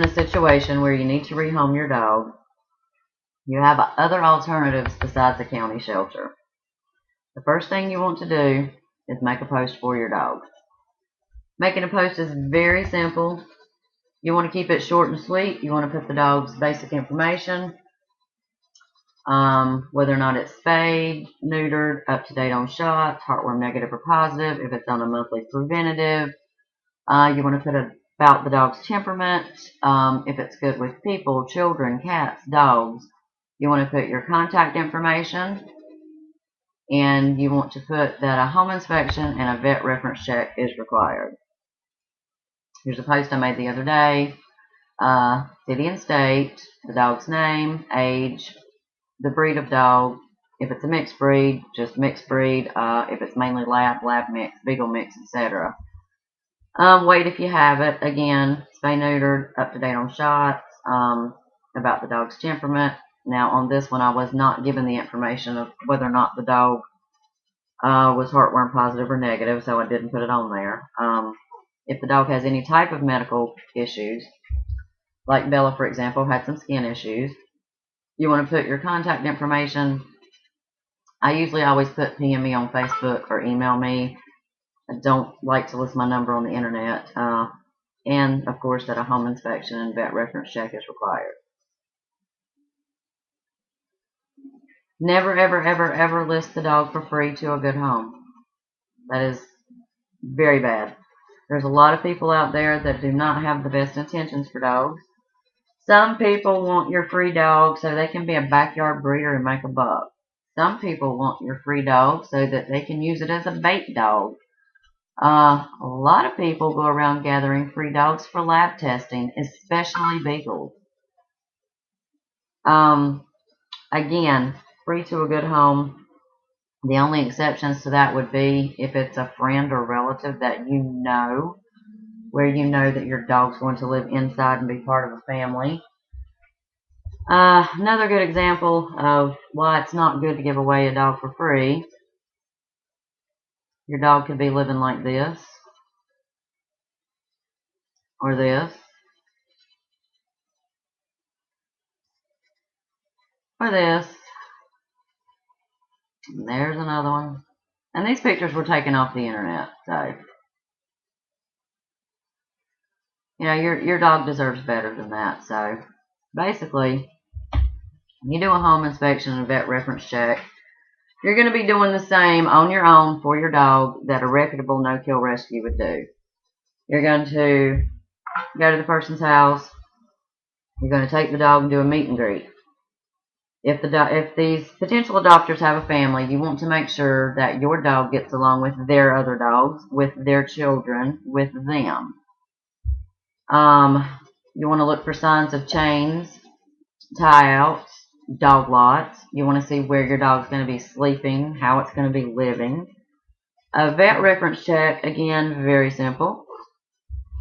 in a situation where you need to rehome your dog, you have other alternatives besides a county shelter. The first thing you want to do is make a post for your dog. Making a post is very simple. You want to keep it short and sweet. You want to put the dog's basic information, whether or not it's spayed, neutered, up to date on shots, heartworm negative or positive, if it's on a monthly preventative. You want to put about the dog's temperament, if it's good with people, children, cats, dogs. You want to put your contact information, and you want to put that a home inspection and a vet reference check is required. Here's a post I made the other day. City and state, the dog's name, age, the breed of dog. If it's a mixed breed, just mixed breed. If it's mainly lab mix, beagle mix, etc. Weight if you have it. Again, spay neutered, up to date on shots, about the dog's temperament. Now on this one I was not given the information of whether or not the dog was heartworm positive or negative, so I didn't put it on there. If the dog has any type of medical issues, like Bella, for example, had some skin issues, you want to put your contact information. I usually always put PM me on Facebook or email me. I don't like to list my number on the internet. And, of course, that a home inspection and vet reference check is required. Never, ever, ever, ever list the dog for free to a good home. That is very bad. There's a lot of people out there that do not have the best intentions for dogs. Some people want your free dog so they can be a backyard breeder and make a buck. Some people want your free dog so that they can use it as a bait dog. A lot of people go around gathering free dogs for lab testing, especially beagles. Again, free to a good home. The only exceptions to that would be if it's a friend or relative that you know, where you know that your dog's going to live inside and be part of a family. Another good example of why it's not good to give away a dog for free. Your dog could be living like this, or this, or this. And there's another one. And these pictures were taken off the internet, so you know your dog deserves better than that. So basically, you do a home inspection and a vet reference check. You're going to be doing the same on your own for your dog that a reputable no-kill rescue would do. You're going to go to the person's house. You're going to take the dog and do a meet and greet. If these potential adopters have a family, you want to make sure that your dog gets along with their other dogs, with their children, with them. You want to look for signs of chains, tie-outs, dog lots. You want to see where your dog's going to be sleeping, how it's going to be living. A vet reference check, again, very simple.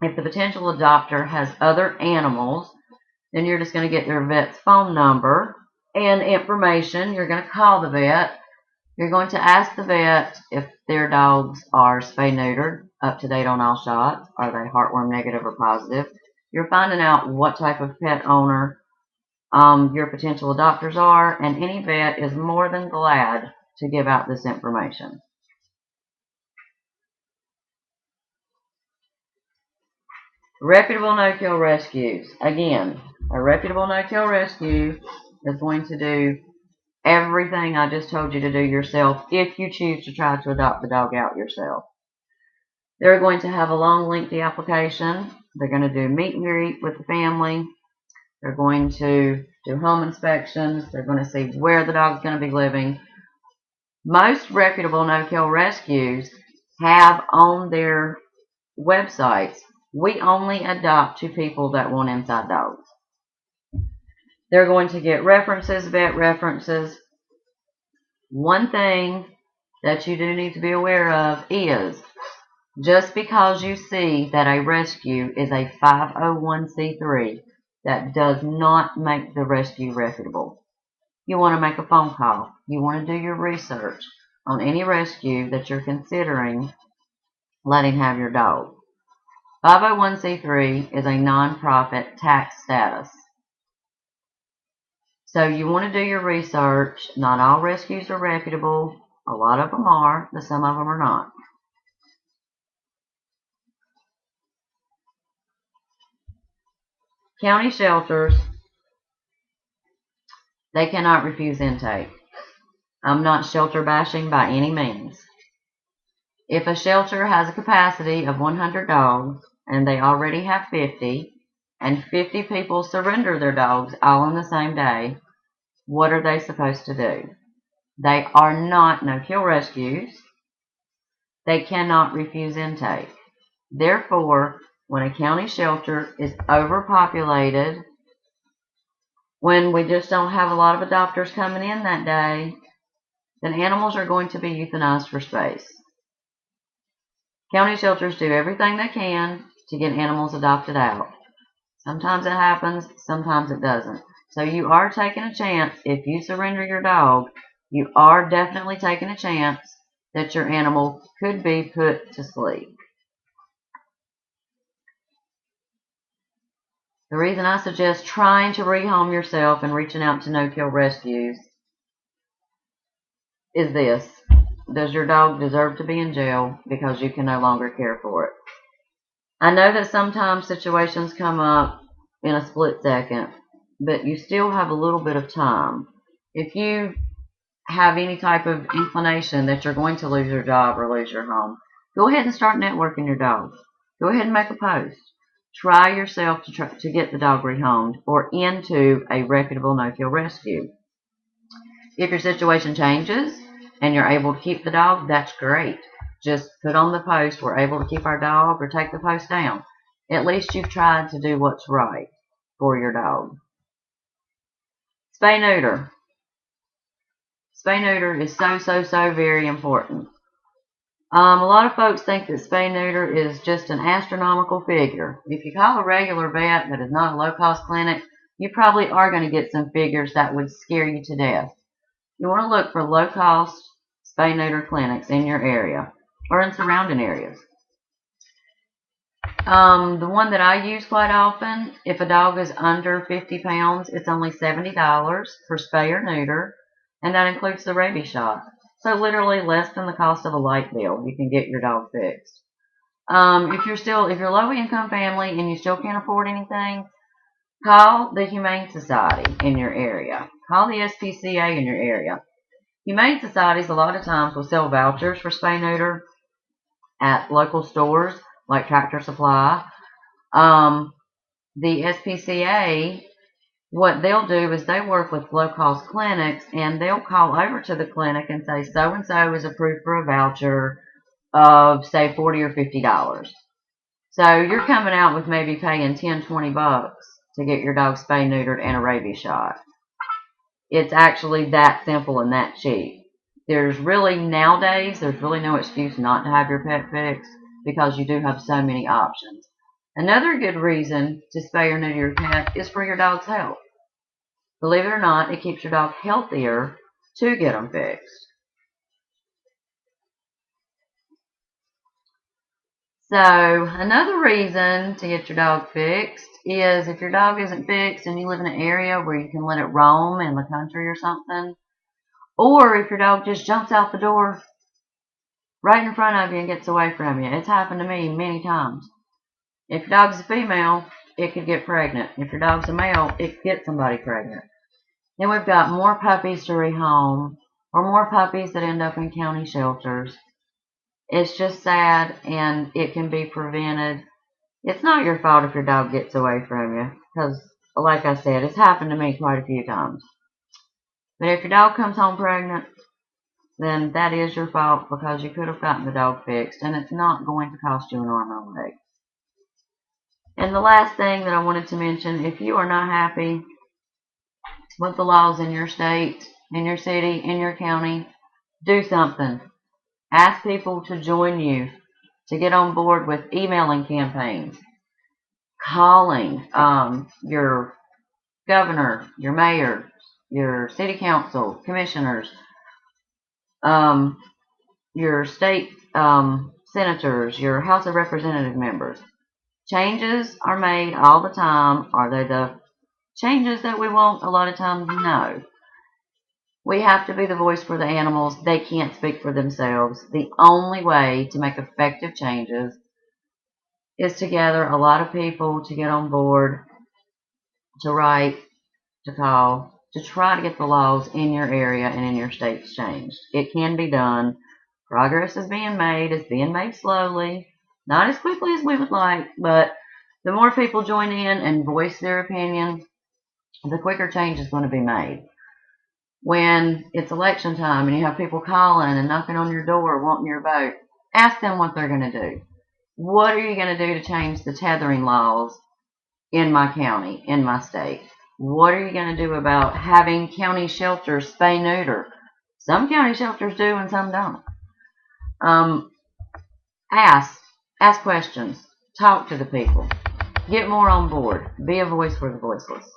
If the potential adopter has other animals, then you're just going to get their vet's phone number and information. You're going to call the vet. You're going to ask the vet if their dogs are spay-neutered, up to date on all shots. Are they heartworm negative or positive? You're finding out what type of pet owner your potential adopters are, and any vet is more than glad to give out this information. Reputable no-kill rescues. Again, a reputable no-kill rescue is going to do everything I just told you to do yourself if you choose to try to adopt the dog out yourself. They're going to have a long, lengthy application. They're going to do meet and greet with the family. They're going to do home inspections. They're going to see where the dog's going to be living. Most reputable no-kill rescues have on their websites, we only adopt to people that want inside dogs. They're going to get references, vet references. One thing that you do need to be aware of is just because you see that a rescue is a 501c3, that does not make the rescue reputable. You want to make a phone call. You want to do your research on any rescue that you're considering letting have your dog. 501c3 is a nonprofit tax status. So you want to do your research. Not all rescues are reputable. A lot of them are, but some of them are not. County shelters, they cannot refuse intake. I'm not shelter bashing by any means. If a shelter has a capacity of 100 dogs and they already have 50, and 50 people surrender their dogs all on the same day, what are they supposed to do? They are not no-kill rescues. They cannot refuse intake. Therefore, when a county shelter is overpopulated, when we just don't have a lot of adopters coming in that day, then animals are going to be euthanized for space. County shelters do everything they can to get animals adopted out. Sometimes it happens, sometimes it doesn't. So you are taking a chance. If you surrender your dog, you are definitely taking a chance that your animal could be put to sleep. The reason I suggest trying to rehome yourself and reaching out to no-kill rescues is this. Does your dog deserve to be in jail because you can no longer care for it? I know that sometimes situations come up in a split second, but you still have a little bit of time. If you have any type of inclination that you're going to lose your job or lose your home, go ahead and start networking your dog. Go ahead and make a post. Try yourself to get the dog rehomed or into a reputable no-kill rescue. If your situation changes and you're able to keep the dog, that's great. Just put on the post, we're able to keep our dog, or take the post down. At least you've tried to do what's right for your dog. Spay neuter. Spay neuter is so very important. A lot of folks think that spay neuter is just an astronomical figure. If you call a regular vet that is not a low-cost clinic, you probably are going to get some figures that would scare you to death. You want to look for low-cost spay neuter clinics in your area or in surrounding areas. The one that I use quite often, if a dog is under 50 pounds, it's only $70 for spay or neuter, and that includes the rabies shot. So literally less than the cost of a light bill, you can get your dog fixed. If you're low income family and you still can't afford anything, call the Humane Society in your area. Call the SPCA in your area. Humane societies a lot of times will sell vouchers for spay neuter at local stores like Tractor Supply. The SPCA, what they'll do is they work with low-cost clinics, and they'll call over to the clinic and say, so-and-so is approved for a voucher of, say, $40 or $50. So you're coming out with maybe paying $10, $20 to get your dog spay neutered and a rabies shot. It's actually that simple and that cheap. Nowadays, there's really no excuse not to have your pet fixed because you do have so many options. Another good reason to spay or neuter your pet is for your dog's health. Believe it or not, it keeps your dog healthier to get them fixed. So another reason to get your dog fixed is if your dog isn't fixed and you live in an area where you can let it roam in the country or something, or if your dog just jumps out the door right in front of you and gets away from you. It's happened to me many times. If your dog's a female, it could get pregnant. If your dog's a male, it could get somebody pregnant. Then we've got more puppies to rehome, or more puppies that end up in county shelters. It's just sad, and it can be prevented. It's not your fault if your dog gets away from you, because, like I said, it's happened to me quite a few times. But if your dog comes home pregnant, then that is your fault because you could have gotten the dog fixed, and it's not going to cost you an arm or a leg. And the last thing that I wanted to mention, if you are not happy with the laws in your state, in your city, in your county, do something. Ask people to join you, to get on board with emailing campaigns, calling your governor, your mayor, your city council, commissioners, your state senators, your House of Representative members. Changes are made all the time. Are they the changes that we want? A lot of times, no. We have to be the voice for the animals. They can't speak for themselves. The only way to make effective changes is to gather a lot of people to get on board, to write, to call, to try to get the laws in your area and in your states changed. It can be done. Progress is being made. It's being made slowly, not as quickly as we would like, but the more people join in and voice their opinion, the quicker change is going to be made. When it's election time and you have people calling and knocking on your door wanting your vote, ask them what they're going to do. What are you going to do to change the tethering laws in my county, in my state? What are you going to do about having county shelters spay neuter? Some county shelters do and some don't. Um, ask questions, talk to the people, get more on board, be a voice for the voiceless.